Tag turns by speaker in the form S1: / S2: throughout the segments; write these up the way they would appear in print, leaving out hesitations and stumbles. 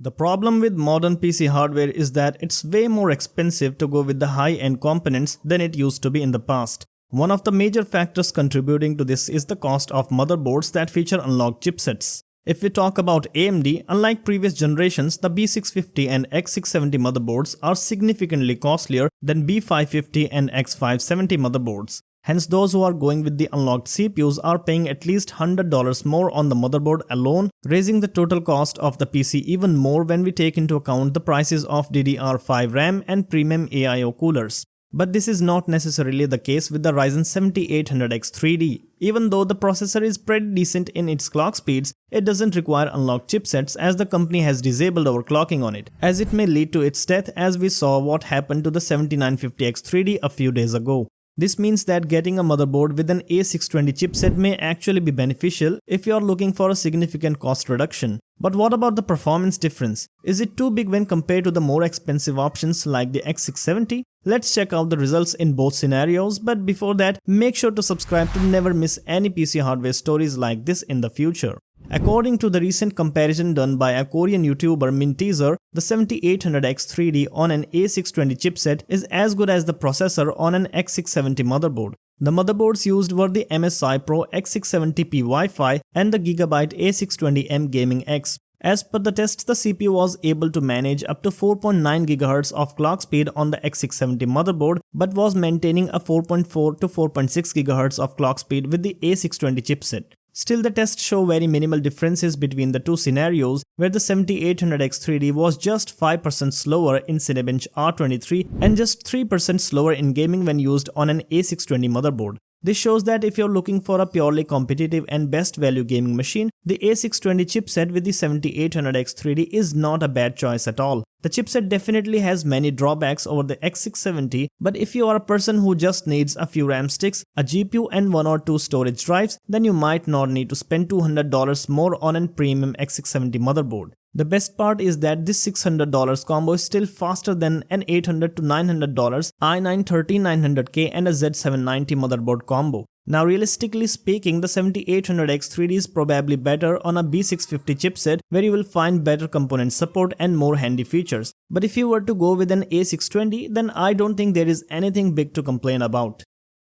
S1: The problem with modern PC hardware is that it's way more expensive to go with the high-end components than it used to be in the past. One of the major factors contributing to this is the cost of motherboards that feature unlocked chipsets. If we talk about AMD, unlike previous generations, the B650 and X670 motherboards are significantly costlier than B550 and X570 motherboards. Hence, those who are going with the unlocked CPUs are paying at least $100 more on the motherboard alone, raising the total cost of the PC even more when we take into account the prices of DDR5 RAM and premium AIO coolers. But this is not necessarily the case with the Ryzen 7800X 3D. Even though the processor is pretty decent in its clock speeds, it doesn't require unlocked chipsets as the company has disabled overclocking on it, as it may lead to its death, as we saw what happened to the 7950X 3D a few days ago. This means that getting a motherboard with an A620 chipset may actually be beneficial if you are looking for a significant cost reduction. But what about the performance difference? Is it too big when compared to the more expensive options like the X670? Let's check out the results in both scenarios, but before that, make sure to subscribe to never miss any PC hardware stories like this in the future. According to the recent comparison done by a Korean YouTuber Minteaser, the 7800X 3D on an A620 chipset is as good as the processor on an X670 motherboard. The motherboards used were the MSI Pro X670p Wi-Fi and the Gigabyte A620M Gaming X. As per the test, the CPU was able to manage up to 4.9 GHz of clock speed on the X670 motherboard, but was maintaining a 4.4 to 4.6 GHz of clock speed with the A620 chipset. Still, the tests show very minimal differences between the two scenarios, where the 7800X 3D was just 5% slower in Cinebench R23 and just 3% slower in gaming when used on an A620 motherboard. This shows that if you're looking for a purely competitive and best value gaming machine, the A620 chipset with the 7800X 3D is not a bad choice at all. The chipset definitely has many drawbacks over the X670, but if you are a person who just needs a few RAM sticks, a GPU and 1 or 2 storage drives, then you might not need to spend $200 more on a premium X670 motherboard. The best part is that this $600 combo is still faster than an $800 to $900 i9-13900K and a Z790 motherboard combo. Now, realistically speaking, the 7800X 3D is probably better on a B650 chipset, where you will find better component support and more handy features. But if you were to go with an A620, then I don't think there is anything big to complain about.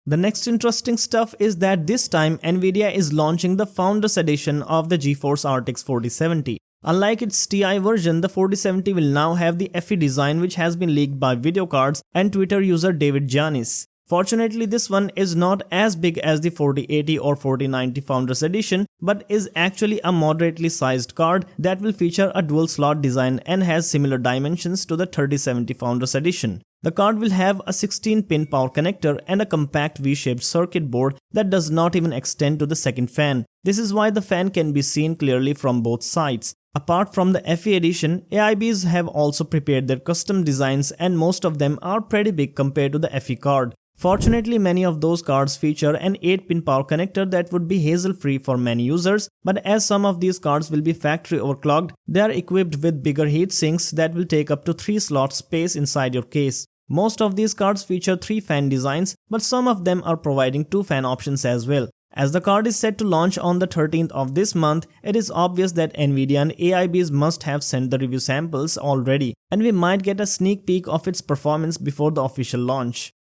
S1: The next interesting stuff is that this time Nvidia is launching the Founders Edition of the GeForce RTX 4070. Unlike its Ti version, the 4070 will now have the FE design, which has been leaked by video cards and Twitter user David Giannis. Fortunately, this one is not as big as the 4080 or 4090 Founders Edition, but is actually a moderately sized card that will feature a dual slot design and has similar dimensions to the 3070 Founders Edition. The card will have a 16-pin power connector and a compact V-shaped circuit board that does not even extend to the second fan. This is why the fan can be seen clearly from both sides. Apart from the FE edition, AIBs have also prepared their custom designs, and most of them are pretty big compared to the FE card. Fortunately, many of those cards feature an 8-pin power connector that would be hassle-free for many users, but as some of these cards will be factory overclocked, they are equipped with bigger heat sinks that will take up to 3 slots space inside your case. Most of these cards feature 3 fan designs, but some of them are providing 2 fan options as well. As the card is set to launch on the 13th of this month, it is obvious that Nvidia and AIBs must have sent the review samples already, and we might get a sneak peek of its performance before the official launch.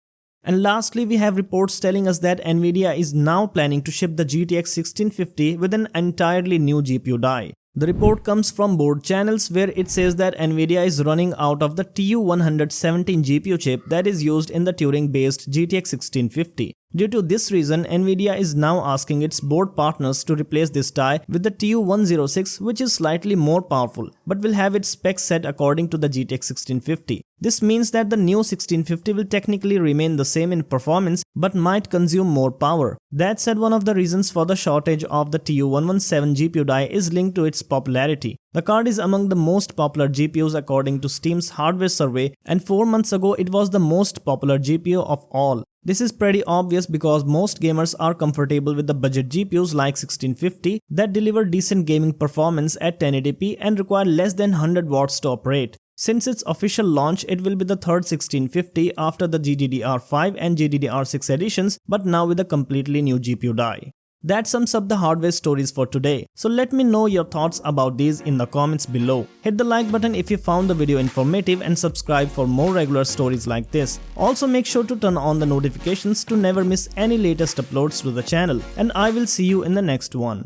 S1: And lastly, we have reports telling us that Nvidia is now planning to ship the GTX 1650 with an entirely new GPU die. The report comes from board channels, where it says that Nvidia is running out of the TU117 GPU chip that is used in the Turing-based GTX 1650. Due to this reason, Nvidia is now asking its board partners to replace this die with the TU106, which is slightly more powerful, but will have its specs set according to the GTX 1650. This means that the new 1650 will technically remain the same in performance, but might consume more power. That said, one of the reasons for the shortage of the TU117 GPU die is linked to its popularity. The card is among the most popular GPUs according to Steam's hardware survey, and 4 months ago it was the most popular GPU of all. This is pretty obvious because most gamers are comfortable with the budget GPUs like 1650 that deliver decent gaming performance at 1080p and require less than 100 watts to operate. Since its official launch, it will be the third 1650 after the GDDR5 and GDDR6 editions, but now with a completely new GPU die. That sums up the hardware stories for today. So let me know your thoughts about these in the comments below. Hit the like button if you found the video informative and subscribe for more regular stories like this. Also make sure to turn on the notifications to never miss any latest uploads to the channel, and I will see you in the next one.